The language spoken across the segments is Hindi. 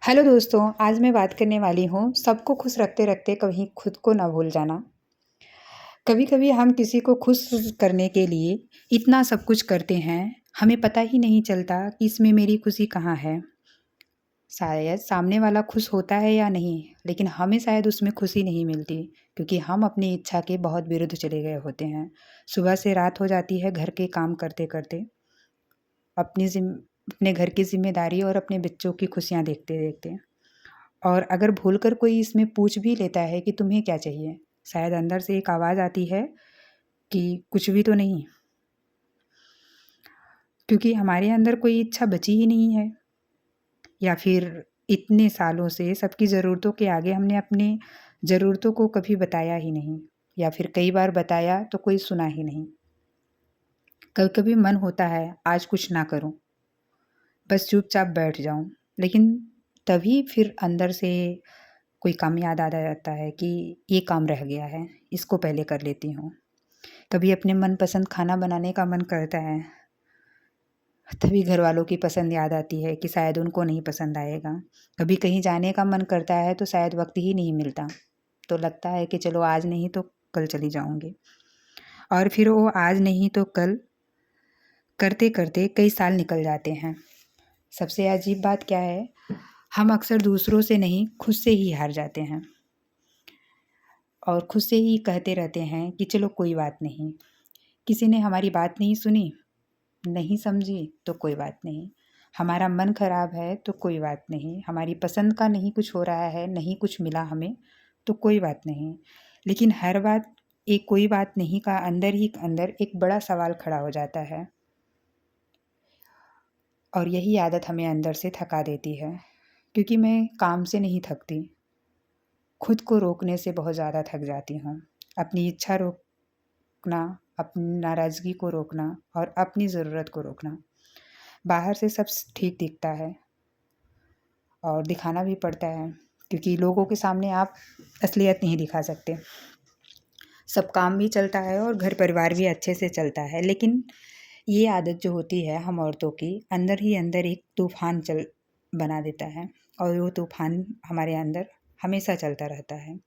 हेलो दोस्तों, आज मैं बात करने वाली हूँ सबको खुश रखते रखते कहीं खुद को ना भूल जाना। कभी-कभी हम किसी को खुश करने के लिए इतना सब कुछ करते हैं, हमें पता ही नहीं चलता कि इसमें मेरी खुशी कहाँ है। शायद सामने वाला खुश होता है या नहीं, लेकिन हमें शायद उसमें खुशी नहीं मिलती क्योंकि हम अपनी इच्छा के बहुत विरुद्ध चले गए होते हैं। सुबह से रात हो जाती है घर के काम करते-करते, अपनी ज़िम अपने घर की ज़िम्मेदारी और अपने बच्चों की खुशियाँ देखते-देखते। और अगर भूलकर कोई इसमें पूछ भी लेता है कि तुम्हें क्या चाहिए? शायद अंदर से एक आवाज़ आती है कि कुछ भी तो नहीं, क्योंकि हमारे अंदर कोई इच्छा बची ही नहीं है या फिर इतने सालों से सबकी ज़रूरतों के आगे हमने अपनी ज़रूरतों को कभी बताया ही नहीं या फिर कई बार बताया तो कोई सुना ही नहीं। कभी-कभी मन होता है आज कुछ ना करूँ, बस चुपचाप बैठ जाऊँ, लेकिन तभी फिर अंदर से कोई काम याद आ जाता है कि ये काम रह गया है, इसको पहले कर लेती हूँ। कभी अपने मनपसंद खाना बनाने का मन करता है, तभी घरवालों की पसंद याद आती है कि शायद उनको नहीं पसंद आएगा। कभी कहीं जाने का मन करता है तो शायद वक़्त ही नहीं मिलता, तो लगता है कि चलो आज नहीं तो कल चली जाऊँगी। और फिर वो आज नहीं तो कल करते-करते कई साल निकल जाते हैं। सबसे अजीब बात क्या है, हम अक्सर दूसरों से नहीं, खुद से ही हार जाते हैं और खुद से ही कहते रहते हैं कि चलो कोई बात नहीं। किसी ने हमारी बात नहीं सुनी, नहीं समझी तो कोई बात नहीं। हमारा मन खराब है तो कोई बात नहीं। हमारी पसंद का नहीं कुछ हो रहा है, नहीं कुछ मिला हमें तो कोई बात नहीं। लेकिन हर बात एक कोई बात नहीं का अंदर ही अंदर एक बड़ा सवाल खड़ा हो जाता है और यही आदत हमें अंदर से थका देती है। क्योंकि मैं काम से नहीं थकती, खुद को रोकने से बहुत ज़्यादा थक जाती हूँ। अपनी इच्छा रोकना, अपनी नाराज़गी को रोकना और अपनी ज़रूरत को रोकना। बाहर से सब ठीक दिखता है और दिखाना भी पड़ता है क्योंकि लोगों के सामने आप असलियत नहीं दिखा सकते। सब काम भी चलता है और घर परिवार भी अच्छे से चलता है, लेकिन ये आदत जो होती है हम औरतों की अंदर ही अंदर एक तूफ़ान चल बना देता है और वो तूफ़ान हमारे अंदर हमेशा चलता रहता है।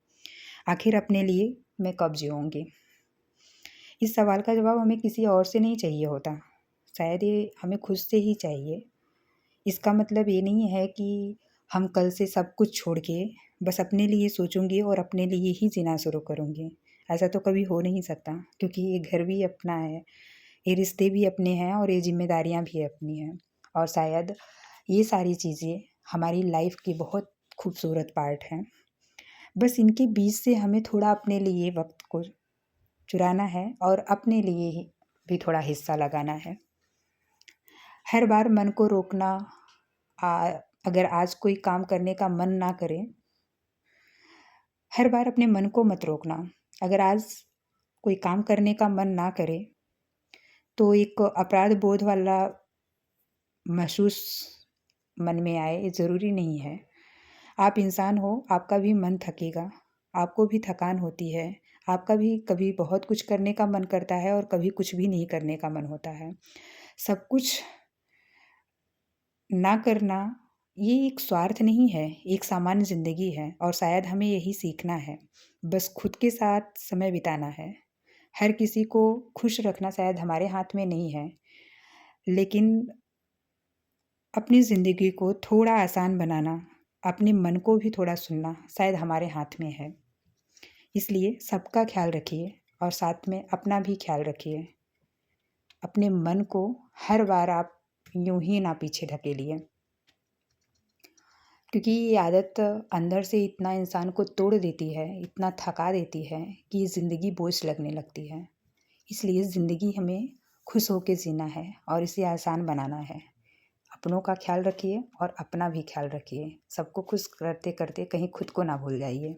आखिर अपने लिए मैं कब जीऊँगी? इस सवाल का जवाब हमें किसी और से नहीं चाहिए होता, शायद ये हमें खुद से ही चाहिए। इसका मतलब ये नहीं है कि हम कल से सब कुछ छोड़ के बस अपने लिए सोचूँगी और अपने लिए ही जीना शुरू करूँगी। ऐसा तो कभी हो नहीं सकता क्योंकि ये घर भी अपना है, ये रिश्ते भी अपने हैं और ये ज़िम्मेदारियाँ भी अपनी हैं। और शायद ये सारी चीज़ें हमारी लाइफ़ की बहुत खूबसूरत पार्ट हैं। बस इनके बीच से हमें थोड़ा अपने लिए वक़्त को चुराना है और अपने लिए ही भी थोड़ा हिस्सा लगाना है। हर बार मन को रोकना, आ अगर आज कोई काम करने का मन ना करे, हर बार अपने मन को मत रोकना। अगर आज कोई काम करने का मन ना करे, तो एक अपराध बोध वाला महसूस मन में आए, ये ज़रूरी नहीं है। आप इंसान हो, आपका भी मन थकेगा, आपको भी थकान होती है, आपका भी कभी बहुत कुछ करने का मन करता है और कभी कुछ भी नहीं करने का मन होता है। सब कुछ ना करना ये एक स्वार्थ नहीं है, एक सामान्य ज़िंदगी है और शायद हमें यही सीखना है। बस खुद के साथ समय बिताना है। हर किसी को खुश रखना शायद हमारे हाथ में नहीं है, लेकिन अपनी ज़िंदगी को थोड़ा आसान बनाना, अपने मन को भी थोड़ा सुनना शायद हमारे हाथ में है। इसलिए सबका ख़्याल रखिए और साथ में अपना भी ख़्याल रखिए। अपने मन को हर बार आप यूँ ही ना पीछे धकेलिए। क्योंकि ये आदत अंदर से इतना इंसान को तोड़ देती है, इतना थका देती है कि ज़िंदगी बोझ लगने लगती है। इसलिए ज़िंदगी हमें खुश होके जीना है और इसे आसान बनाना है। अपनों का ख़्याल रखिए और अपना भी ख़्याल रखिए। सबको खुश करते-करते कहीं खुद को ना भूल जाइए।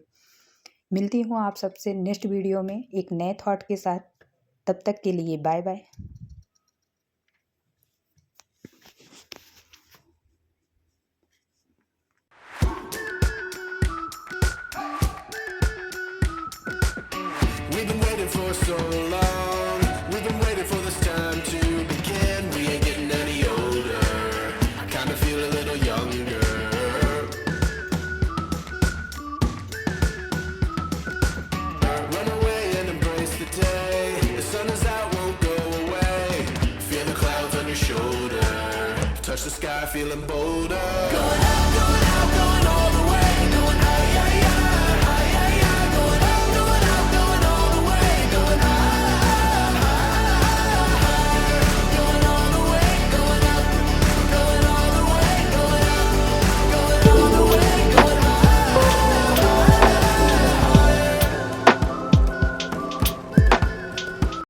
मिलती हूँ आप सबसे नेक्स्ट वीडियो में एक नए थॉट के साथ। तब तक के लिए bye bye. We've been waiting for so long. We've been waiting for this time to begin. We ain't getting any older. I kinda feel a little younger. touch the sky, feeling bolder.